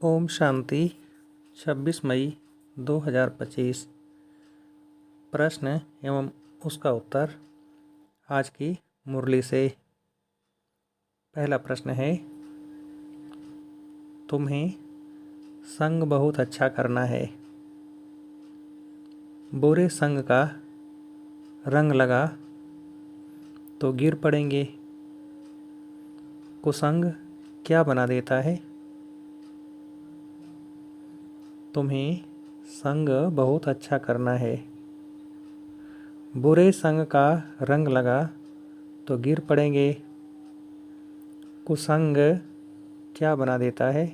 ओम शांति। 26 मई 2025। प्रश्न एवं उसका उत्तर आज की मुरली से। पहला प्रश्न है, तुम्हें संग बहुत अच्छा करना है। बुरे संग का रंग लगा तो गिर पड़ेंगे। कुसंग क्या बना देता है। तुम्हें संग बहुत अच्छा करना है। बुरे संग का रंग लगा तो गिर पड़ेंगे। कुसंग क्या बना देता है।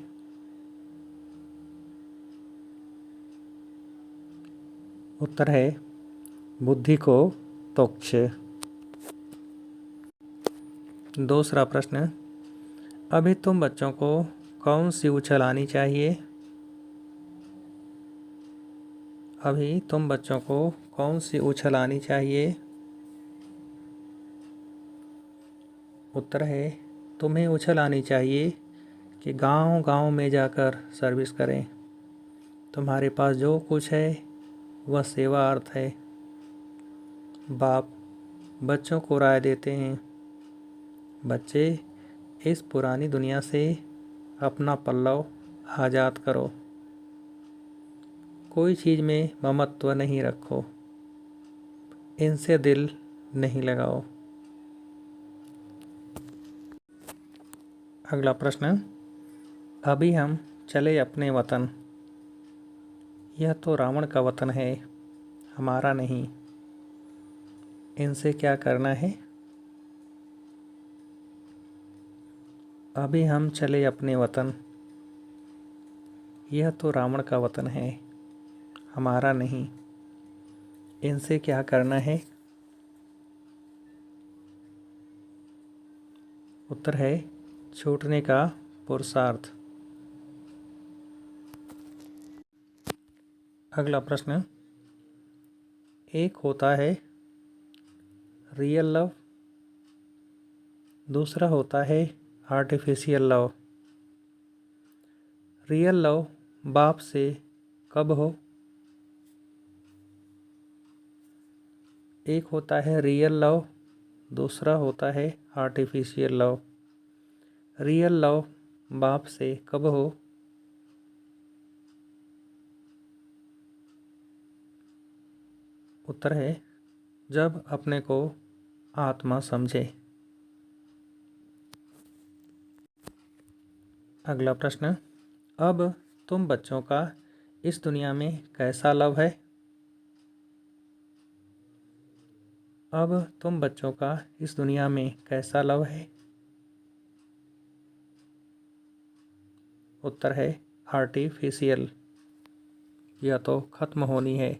उत्तर है बुद्धि को तोक्ष। दूसरा प्रश्न, अभी तुम बच्चों को कौन सी उछल आनी चाहिए। अभी तुम बच्चों को कौन सी उछल आनी चाहिए। उत्तर है तुम्हें उछल आनी चाहिए कि गांव-गांव में जाकर सर्विस करें। तुम्हारे पास जो कुछ है वह सेवा अर्थ है। बाप बच्चों को राय देते हैं, बच्चे इस पुरानी दुनिया से अपना पल्लव आज़ाद करो। कोई चीज़ में ममत्व नहीं रखो। इनसे दिल नहीं लगाओ। अगला प्रश्न, अभी हम चले अपने वतन। यह तो रावण का वतन है, हमारा नहीं। इनसे क्या करना है। अभी हम चले अपने वतन। यह तो रावण का वतन है, हमारा नहीं। इनसे क्या करना है। उत्तर है छूटने का पुरुषार्थ। अगला प्रश्न, एक होता है रियल लव, दूसरा होता है आर्टिफिशियल लव। रियल लव बाप से कब हो। एक होता है रियल लव, दूसरा होता है आर्टिफिशियल लव। रियल लव बाप से कब हो। उत्तर है जब अपने को आत्मा समझे। अगला प्रश्न, अब तुम बच्चों का इस दुनिया में कैसा लव है। अब तुम बच्चों का इस दुनिया में कैसा लव है। उत्तर है आर्टिफिशियल, यह तो खत्म होनी है।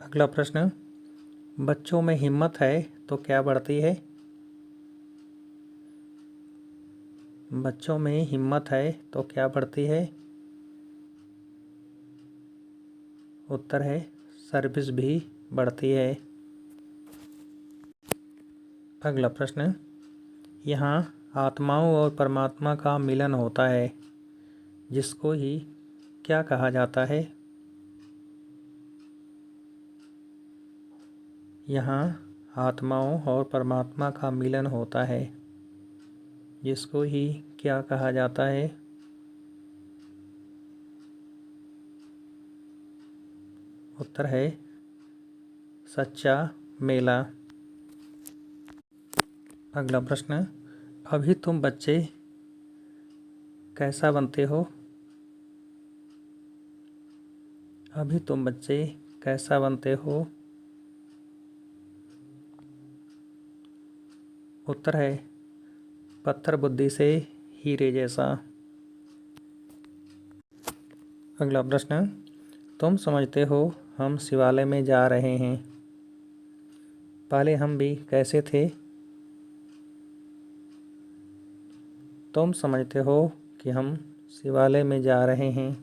अगला प्रश्न, बच्चों में हिम्मत है तो क्या बढ़ती है। बच्चों में हिम्मत है तो क्या बढ़ती है। उत्तर है सर्विस भी बढ़ती है। अगला प्रश्न, यहाँ आत्माओं और परमात्मा का मिलन होता है, जिसको ही क्या कहा जाता है। यहाँ आत्माओं और परमात्मा का मिलन होता है, जिसको ही क्या कहा जाता है। उत्तर है सच्चा मेला। अगला प्रश्न, अभी तुम बच्चे कैसा बनते हो। अभी तुम बच्चे कैसा बनते हो। उत्तर है पत्थर बुद्धि से हीरे जैसा। अगला प्रश्न, तुम समझते हो हम शिवालय में जा रहे हैं। पहले हम भी कैसे थे। तुम समझते हो कि हम शिवालय में जा रहे हैं।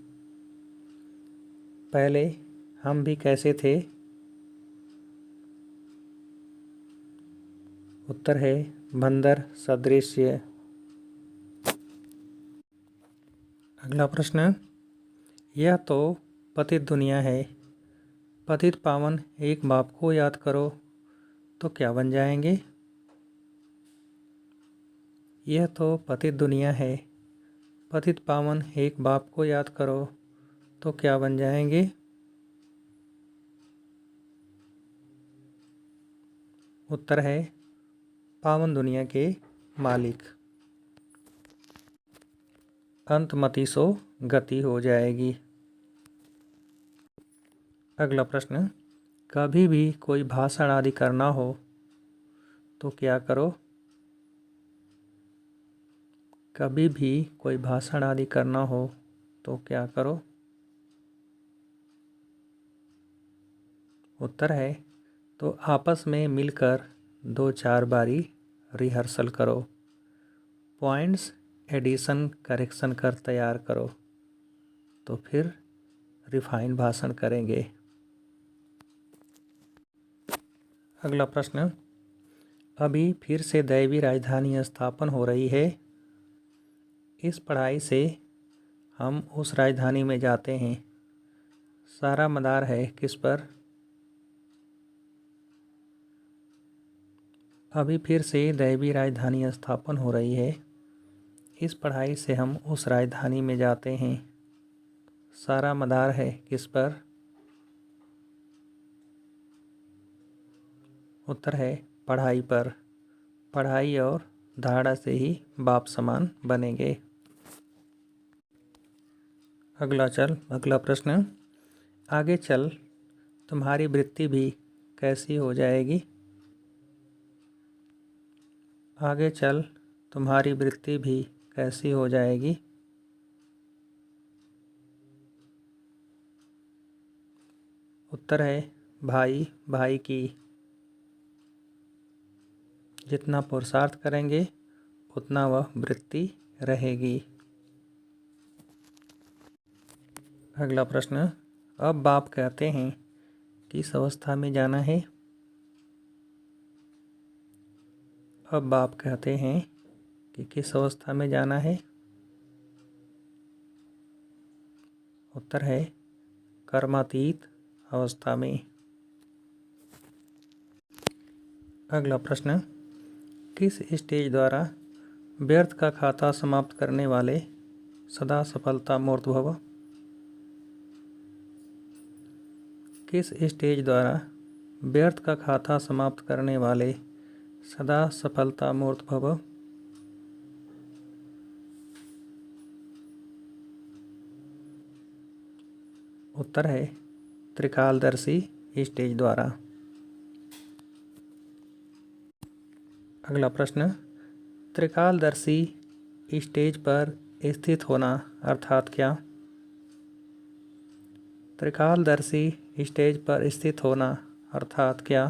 पहले हम भी कैसे थे। उत्तर है बंदर सदृश्य। अगला प्रश्न, यह तो पतित दुनिया है, पतित पावन एक बाप को याद करो तो क्या बन जाएंगे? यह तो पतित दुनिया है, पतित पावन एक बाप को याद करो तो क्या बन जाएंगे? उत्तर है पावन दुनिया के मालिक। अंतमति सो गति हो जाएगी। अगला प्रश्न, कभी भी कोई भाषण आदि करना हो तो क्या करो? कभी भी कोई भाषण आदि करना हो तो क्या करो? उत्तर है तो आपस में मिलकर 2-4 बारी रिहर्सल करो, पॉइंट्स एडिशन करेक्शन कर तैयार करो, तो फिर रिफाइन भाषण करेंगे। अगला प्रश्न, अभी फिर से दैवी राजधानी स्थापन हो रही है, इस पढ़ाई से हम उस राजधानी में जाते हैं, सारा मदार है किस पर? अभी फिर से दैवी राजधानी स्थापन हो रही है, इस पढ़ाई से हम उस राजधानी में जाते हैं, सारा मदार है किस पर? उत्तर है पढ़ाई पर। पढ़ाई और धारणा से ही बाप समान बनेंगे। अगला प्रश्न, आगे चल तुम्हारी वृत्ति भी कैसी हो जाएगी? आगे चल तुम्हारी वृत्ति भी कैसी हो जाएगी? उत्तर है भाई भाई की। जितना पुरुषार्थ करेंगे उतना वह वृत्ति रहेगी। अगला प्रश्न, अब बाप कहते हैं किस अवस्था में जाना है? अब बाप कहते हैं कि किस अवस्था में जाना है? उत्तर है कर्मातीत अवस्था में। अगला प्रश्न, किस स्टेज द्वारा व्यर्थ का खाता समाप्त करने वाले सदा सफलता मूर्त भव? किस स्टेज द्वारा व्यर्थ का खाता समाप्त करने वाले सदा सफलता मूर्त भव? उत्तर है त्रिकालदर्शी स्टेज द्वारा। अगला प्रश्न, त्रिकालदर्शी स्टेज पर स्थित होना अर्थात क्या? त्रिकालदर्शी स्टेज पर स्थित होना अर्थात क्या?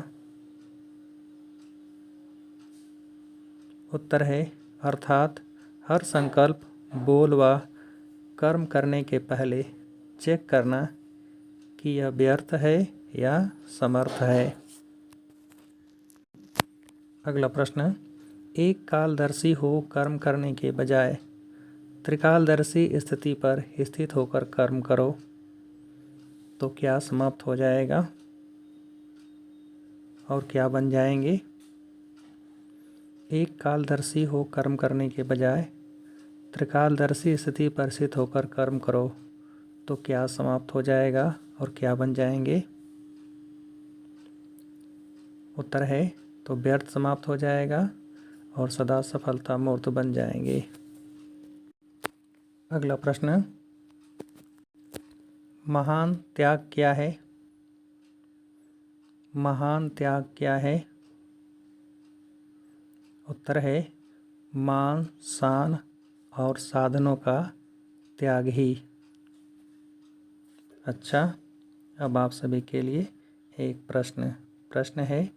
उत्तर है अर्थात हर संकल्प, बोल व कर्म करने के पहले चेक करना कि यह व्यर्थ है या समर्थ है। अगला प्रश्न, एक कालदर्शी हो कर्म करने के बजाय त्रिकालदर्शी स्थिति पर स्थित होकर कर्म करो तो क्या समाप्त हो जाएगा और क्या बन जाएंगे? एक कालदर्शी हो कर्म करने के बजाय त्रिकालदर्शी स्थिति पर स्थित होकर कर्म करो तो क्या समाप्त हो जाएगा और क्या बन जाएंगे? उत्तर है तो व्यर्थ समाप्त हो जाएगा और सदा सफलता मूर्त बन जाएंगे। अगला प्रश्न, महान त्याग क्या है? महान त्याग क्या है? उत्तर है मान, शान और साधनों का त्याग ही। अच्छा, अब आप सभी के लिए एक प्रश्न है,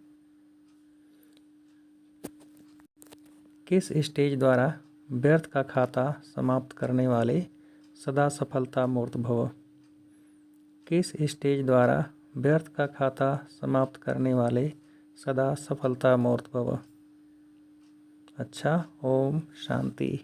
किस स्टेज द्वारा व्यर्थ का खाता समाप्त करने वाले सदा सफलता मूर्त भव? किस स्टेज द्वारा व्यर्थ का खाता समाप्त करने वाले सदा सफलता मूर्त भव? अच्छा, ओम शांति।